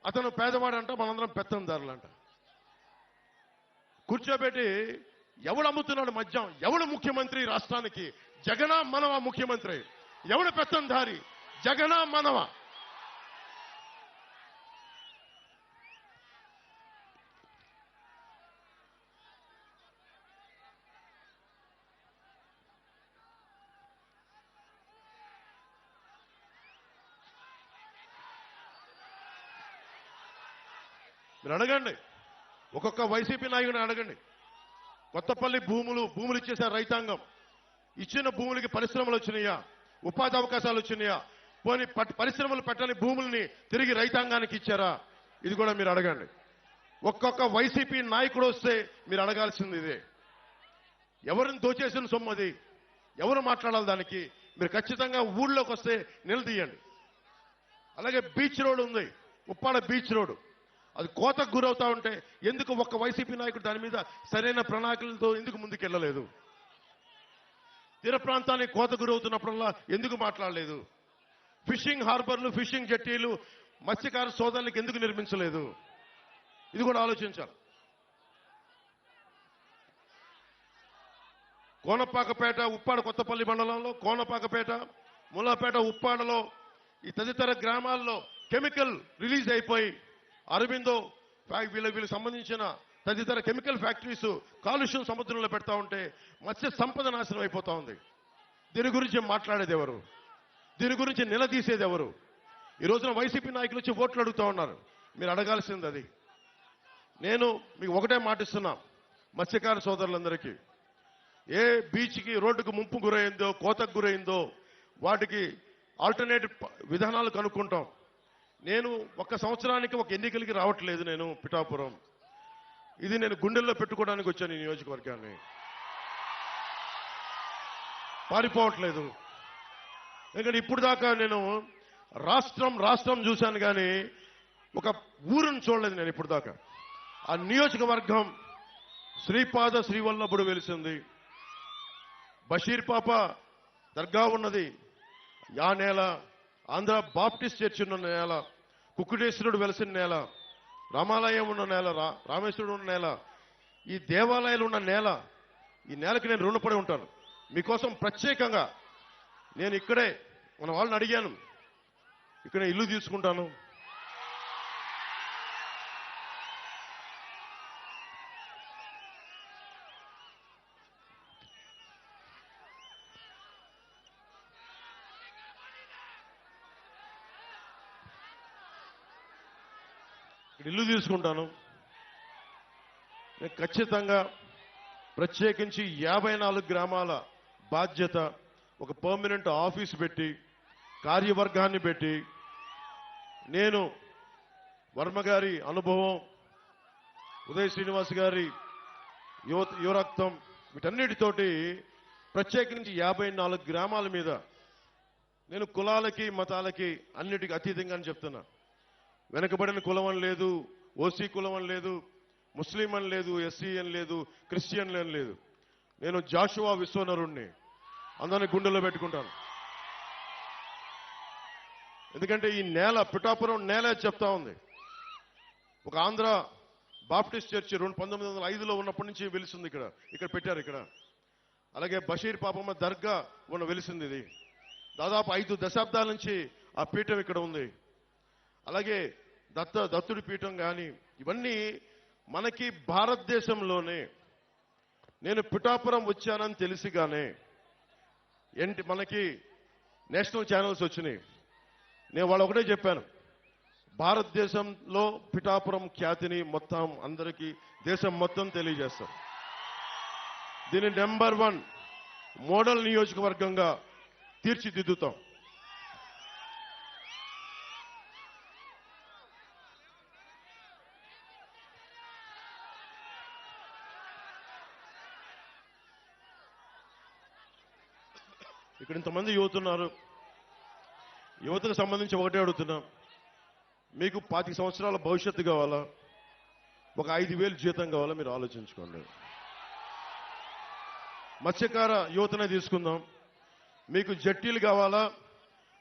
అతను పేదవాడంట, మనందరం పెత్తందారులంట. కూర్చోబెట్టి ఎవడు అమ్ముతున్నాడు మద్యం, ఎవడు ముఖ్యమంత్రి రాష్ట్రానికి? జగనా మనవా ముఖ్యమంత్రి? ఎవడు పెత్తందారి? జగనా మనవా? మీరు అడగండి, ఒక్కొక్క వైసీపీ నాయకుడిని అడగండి. కొత్తపల్లి భూములు ఇచ్చేశారు రైతాంగం. ఇచ్చిన భూములకి పరిశ్రమలు వచ్చినాయా? ఉపాధి అవకాశాలు వచ్చినాయా? పోనీ పరిశ్రమలు పెట్టని భూముల్ని తిరిగి రైతాంగానికి ఇచ్చారా? ఇది కూడా మీరు అడగండి. ఒక్కొక్క వైసీపీ నాయకుడు వస్తే మీరు అడగాల్సింది ఇదే. ఎవరిని దోచేసిన సొమ్మది? ఎవరు మాట్లాడాలి దానికి? మీరు ఖచ్చితంగా ఊళ్ళోకి వస్తే నిలదీయండి. అలాగే బీచ్ రోడ్ ఉంది, ఉప్పాడ బీచ్ రోడ్. అది కోతకు గురవుతా ఉంటే ఎందుకు ఒక్క వైసీపీ నాయకుడు దాని మీద సరైన ప్రణాళికలతో ఎందుకు ముందుకెళ్లలేదు? తీర ప్రాంతానికి కోత గురవుతున్నప్పుడల్లా ఎందుకు మాట్లాడలేదు? ఫిషింగ్ హార్బర్లు, ఫిషింగ్ జట్టీలు మత్స్యకార సోదరులకు ఎందుకు నిర్మించలేదు? ఇది కూడా ఆలోచించాలి. కోనపాకపేట, ఉప్పాడ కొత్తపల్లి మండలంలో కోనపాకపేట, ములాపేట, ఉప్పాడలో ఈ తదితర గ్రామాల్లో కెమికల్ రిలీజ్ అయిపోయి అరవిందో వీళ్ళకి సంబంధించిన తదితర కెమికల్ ఫ్యాక్టరీస్ కాలుష్యం సముద్రంలో పెడతా ఉంటే మత్స్య సంపద నాశనం అయిపోతా ఉంది. దీని గురించి మాట్లాడేది ఎవరు? దీని గురించి నిలదీసేది ఎవరు? ఈ రోజున వైసీపీ నాయకులు వచ్చి ఓట్లు అడుగుతా ఉన్నారు. మీరు అడగాల్సింది అది. నేను మీకు ఒకటే మాటిస్తున్నా, మత్స్యకార సోదరులందరికీ, ఏ బీచ్కి రోడ్డుకు ముంపు గురైందో, కోతకు గురైందో వాటికి ఆల్టర్నేటివ్ విధానాలు కనుక్కుంటాం. నేను ఒక్క సంవత్సరానికి ఒక ఎన్నికలకి రావట్లేదు. నేను పిఠాపురం ఇది నేను గుండెల్లో పెట్టుకోవడానికి వచ్చాను. ఈ నియోజకవర్గాన్ని పారిపోవట్లేదు. ఎందుకంటే ఇప్పుడు దాకా నేను రాష్ట్రం చూశాను కానీ ఒక ఊరును చూడలేదు నేను ఇప్పుడు దాకా. ఆ నియోజకవర్గం శ్రీపాద శ్రీవల్లభుడు వెలిసింది, బషీర్ పాప దర్గా ఉన్నది ఆ నేల, ఆంధ్ర బాప్టిస్ట్ చర్చ్ ఉన్న నేల, కుక్కుటేశ్వరుడు వెలిసిన నేల, రామాలయం ఉన్న నేల, రామేశ్వరుడు ఉన్న నేల, ఈ దేవాలయాలు ఉన్న నేల. ఈ నేలకి నేను రుణపడి ఉంటాను. మీకోసం ప్రత్యేకంగా నేను ఇక్కడే మన వాళ్ళని అడిగాను, ఇక్కడ ఇల్లు తీసుకుంటాను. ఇల్లు తీసుకుంటాను. నేను ఖచ్చితంగా ప్రత్యేకించి 54 గ్రామాల బాధ్యత, ఒక పర్మనెంట్ ఆఫీస్ పెట్టి, కార్యవర్గాన్ని పెట్టి, నేను వర్మ గారి అనుభవం, ఉదయ్ శ్రీనివాస్ గారి యువరక్తం, వీటన్నిటితోటి ప్రత్యేకించి 54 గ్రామాల మీద నేను కులాలకి మతాలకి అన్నిటికీ అతీతంగా అని చెప్తున్నా. వెనకబడిన కులం అని లేదు, ఓసీ కులం అని లేదు, ముస్లిం అని లేదు, ఎస్సీ అని లేదు, క్రిస్టియన్ అని లేదు. నేను జాషువా విశ్వనరుణ్ణి, అందరినీ గుండెల్లో పెట్టుకుంటాను. ఎందుకంటే ఈ నేల, పిఠాపురం నేల చెప్తా ఉంది. ఒక ఆంధ్ర బాప్టిస్ట్ చర్చి 1905లో ఉన్నప్పటి నుంచి వెలిసింది. ఇక్కడ పెట్టారు. ఇక్కడ అలాగే బషీర్ పాపమ్మ దర్గా వెలిసింది. ఇది దాదాపు 5 దశాబ్దాల నుంచి ఆ పీఠం ఇక్కడ ఉంది. అలాగే దత్తుడి పీఠం కానీ, ఇవన్నీ మనకి భారతదేశంలోనే. నేను పిఠాపురం వచ్చానని తెలిసిగానే మనకి నేషనల్ ఛానల్స్ వచ్చినాయి. నేను వాళ్ళు ఒకటే చెప్పాను, భారతదేశంలో పిఠాపురం ఖ్యాతిని మొత్తం అందరికీ, దేశం మొత్తం తెలియజేస్తాం. దీన్ని నెంబర్ 1 మోడల్ నియోజకవర్గంగా తీర్చిదిద్దుతాం. ఇక్కడ ఇంతమంది యువతున్నారు. యువతకు సంబంధించి ఒకటే అడుగుతున్నా, మీకు 25 సంవత్సరాల భవిష్యత్తు కావాలా, ఒక 5,000 జీతం కావాలా? మీరు ఆలోచించుకోండి. మత్స్యకార యువతనే తీసుకుందాం. మీకు జట్టీలు కావాలా,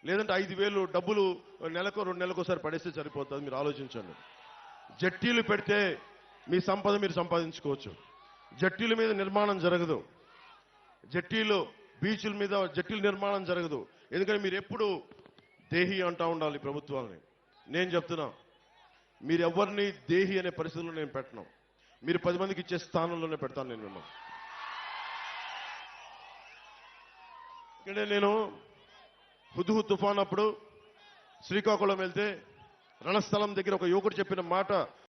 లేదంటే 5,000 డబ్బులు నెలకు 2 నెలలకు పడేస్తే సరిపోతుంది. మీరు ఆలోచించండి. జట్టీలు పెడితే మీ సంపద మీరు సంపాదించుకోవచ్చు. జట్టీల మీద నిర్మాణం జరగదు. జట్టీలు బీచ్ల మీద జట్టీల నిర్మాణం జరగదు. ఎందుకంటే మీరు ఎప్పుడు దేహి అంటా ఉండాలి ప్రభుత్వాన్ని. నేను చెప్తున్నా, మీరు ఎవరిని దేహి అనే పరిస్థితుల్లో నేను పెట్టను. మీరు 10 మందికి ఇచ్చే స్థానంలోనే పెడతాను నేను మిమ్మల్ని. నేను హుద్హుద్ తుఫాన్ అప్పుడు శ్రీకాకుళం వెళ్తే రణస్థలం దగ్గర ఒక యువకుడు చెప్పిన మాట